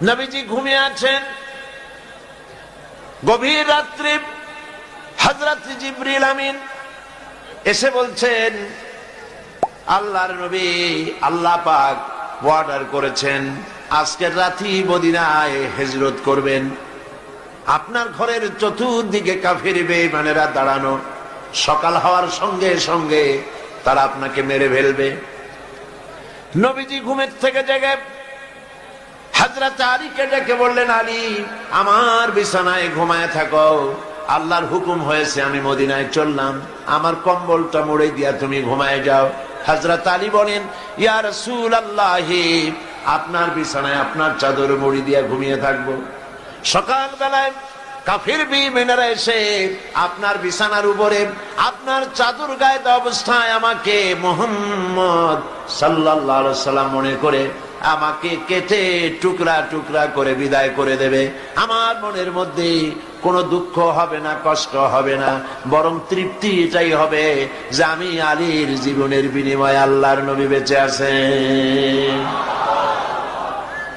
নবীজি ঘুমিয়ে আছেন। গভীর রাত্রে হযরত জিবরিল আমিন এসে বলছেন, আল্লাহর নবী, আল্লাহ পাক অর্ডার করেছেন আজকের রাতেই মদিনায় হিজরত করবেন। আপনার ঘরের চতুর্দিকে কাফির বেঈমানেরা দাঁড়ানো, সকাল হওয়ার সঙ্গে সঙ্গে তারা আপনাকে মেরে ফেলবে। নবীজি ঘুমের থেকে জেগে হযরত আলীকে ডেকে বললেন, আলী, আমার বিছানায় ঘুমায় থাকো, আল্লাহর হুকুম হয়েছে আমি মদিনায় চললাম, আমার কম্বলটা মুড়ে দিয়া তুমি ঘুমায় যাও। হযরত আলী বলেন, ইয়া রাসূলুল্লাহ, আপনার বিছানায় আপনার চাদর মুড়ি দিয়া ঘুমিয়ে থাকবো। সকাল বেলায় কাফির বেঈমানেরা এসে আপনার বিছানার উপরে আপনার চাদর গায়ে দেওয়া অবস্থায় আমাকে মুহাম্মদ সাল্লাল্লাহু আলাইহি ওয়াসাল্লাম মনে করে আমাকে কেটে টুকরা টুকরা করে বিদায় করে দেবে। আমার মনের মধ্যে কোনো দুঃখ হবে না, কষ্ট হবে না, বরং তৃপ্তি এটাই হবে যে আমি আলীর জীবনের বিনিময়ে আল্লাহর নবী বেঁচে আছেন।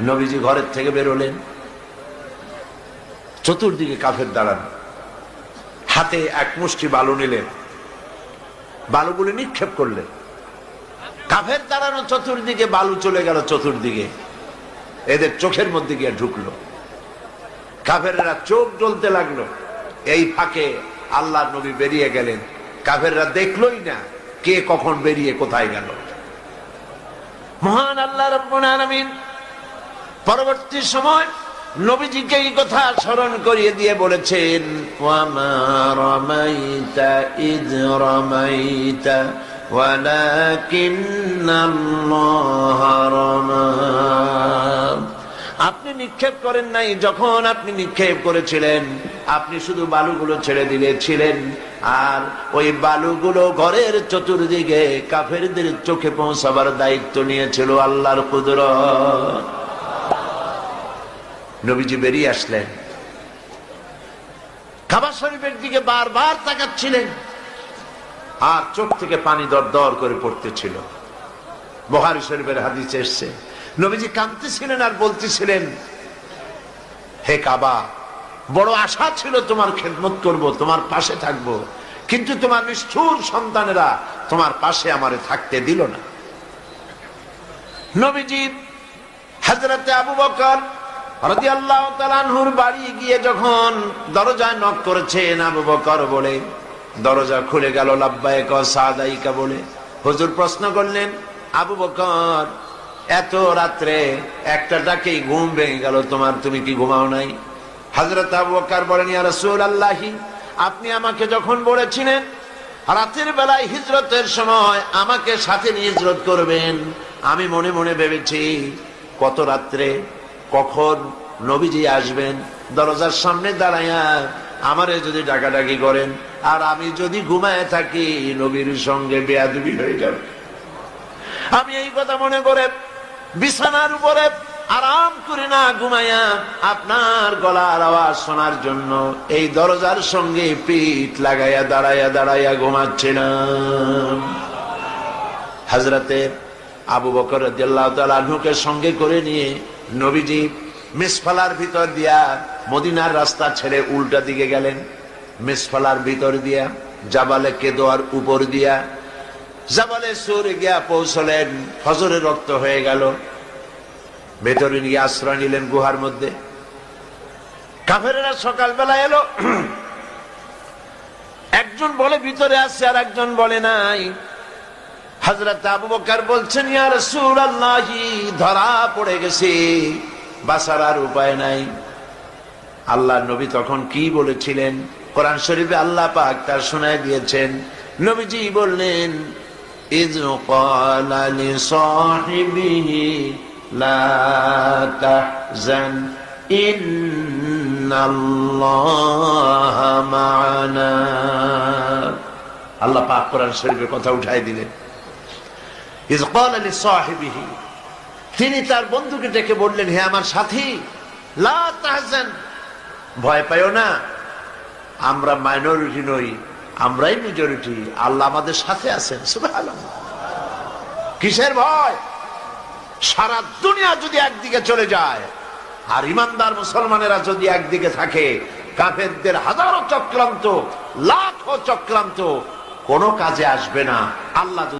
নবীজি ঘরের থেকে বেরোলেন, চতুর্দিকে কাফের দাঁড়ানো, হাতে এক মুষ্টি বালু নিলেন, বালুগুলি নিক্ষেপ করলেন। কাফের দাঁড়ানো চতুর্দিকে বালু চলে গেল চতুর্দিকে, এদের চোখের মধ্যে গিয়ে ঢুকলো। কাফেররা চোখ জ্বলতে লাগলো। এই ফাঁকে আল্লাহর নবী বেরিয়ে গেলেন। কাফেররা দেখলোই না কে কখন বেরিয়ে কোথায় গেল। মহান আল্লাহ রাব্বুল আলামিন পরবর্তী সময় নবীজিকে এই কথা স্মরণ করিয়ে দিয়ে বলেছেন, ওয়ামা রামাইতা ইয রামাইতা ওয়ালাকিন্নাল্লাহা রামা। আপনি নিক্ষেপ করেন নাই, যখন আপনি নিক্ষেপ করেছিলেন আপনি শুধু বালুগুলো ছেড়ে দিয়েছিলেন, আর ওই বালুগুলো ঘরের চতুর্দিকে কাফেরদের চোখে পৌঁছাবার দায়িত্ব নিয়েছিল আল্লাহর কুদরত। নবীজি বেরিয়ে আসলেন, কাবা শরীফের দিকে বারবার তাকাচ্ছিলেন, আর চোখ থেকে পানি দর দর করে পড়তেছিল। বুখারী শরীফের হাদিসে এসেছে, নবীজি কাঁদতেছিলেন আর বলতেছিলেন, হে কাবা, বড় আশা ছিল তোমার খেদমত করব, তোমার পাশে থাকব, কিন্তু তোমার নিষ্ঠুর সন্তানেরা তোমার পাশে আমারে থাকতে দিল না। নবীজি হযরতে আবু বকর রাদিয়াল্লাহু তাআলা আনহুর বাড়ি গিয়ে যখন দরজায় নক করেছেন, আবু বকর বলে দরজা খুলে গেল, লাব্বাইক ওয়া সাদাইকা বলে। হুজুর প্রশ্ন করলেন, আবু বকর, এত রাত্রে একটা ডাকেই ঘুম ভেঙে গেল তোমার, তুমি কি ঘুমাও নাই? হযরত আবু বকর বলেন, ইয়া রাসূলুল্লাহ, আপনি আমাকে যখন বলেছিলেন রাতের বেলায় হিজরতের সময় আমাকে সাথে নিয়ে হিজরত করবেন, আমি মনে মনে ভেবেছি কত রাত্রে কখন নবীজি আসবেন, দরজার সামনে দাঁড়াইয়া আমারে যদি ডাকাডাকি করেন আর আমি যদি ঘুমায় থাকি নবীর সঙ্গে বেয়াদবি হয়ে যাবে। আমি এই কথা মনে করে বিছানার উপরে আরাম করে না ঘুমাইয়া আপনার গলার আওয়াজ শোনার জন্য এই দরজার সঙ্গে পিঠ লাগাইয়া দাঁড়াইয়া দাঁড়াইয়া ঘুমাচ্ছিলাম। হযরতে আবু বকর রাদিয়াল্লাহু তাআলা আনহুকে সঙ্গে করে নিয়ে নবীজি মিসফালার ভিতর দিয়া মদিনার রাস্তা ছেড়ে উল্টা দিকে গেলেন। মিসফালার ভিতর দিয়া জাবালে কেদোয়ার উপর দিয়া জাবালে সুর গিয়া পৌঁছলেন। ফজরের রক্ত হয়ে গেল, ভেতরে নিয়ে আশ্রয় নিলেন গুহার মধ্যে। কাফেরেরা সকালবেলা এলো, একজন বলে ভিতরে আছে আর একজন বলে নাই। হযরত আবু বকর বলছেন, ইয়া রাসূলুল্লাহ, ধরা পড়ে গেছে, বাঁচার আর উপায় নাই। আল্লাহর নবী তখন কি বলেছিলেন কোরআন শরীফে আল্লাহ পাক তার শোনায় দিয়েছেন। নবীজি বললেন, ইয ক্বালা লিসাহিবিহি লা তাহজান ইন্নাল্লাহা মা'ানা। আল্লাহ পাক কোরআন শরীফের কথা উঠাই দিলেন। ইয ক্বালা লিসাহিবিহি, তিনি তার বন্ধুকে ডেকে বললেন, হে আমার সাথী, লা তাহজান, ভয় পাইও না, আমরা মাইনরিটি নই, আমরাই মেজরিটি, আল্লাহ আমাদের সাথে আছেন। সুবহানাল্লাহ। কিসের ভয়? সারা দুনিয়া যদি একদিকে চলে যায় আর ইমানদার মুসলমানেরা যদি একদিকে থাকে, কাফেরদের হাজারো চক্রান্ত, লাখো চক্রান্ত কোনো কাজে আসবে না। আল্লাহ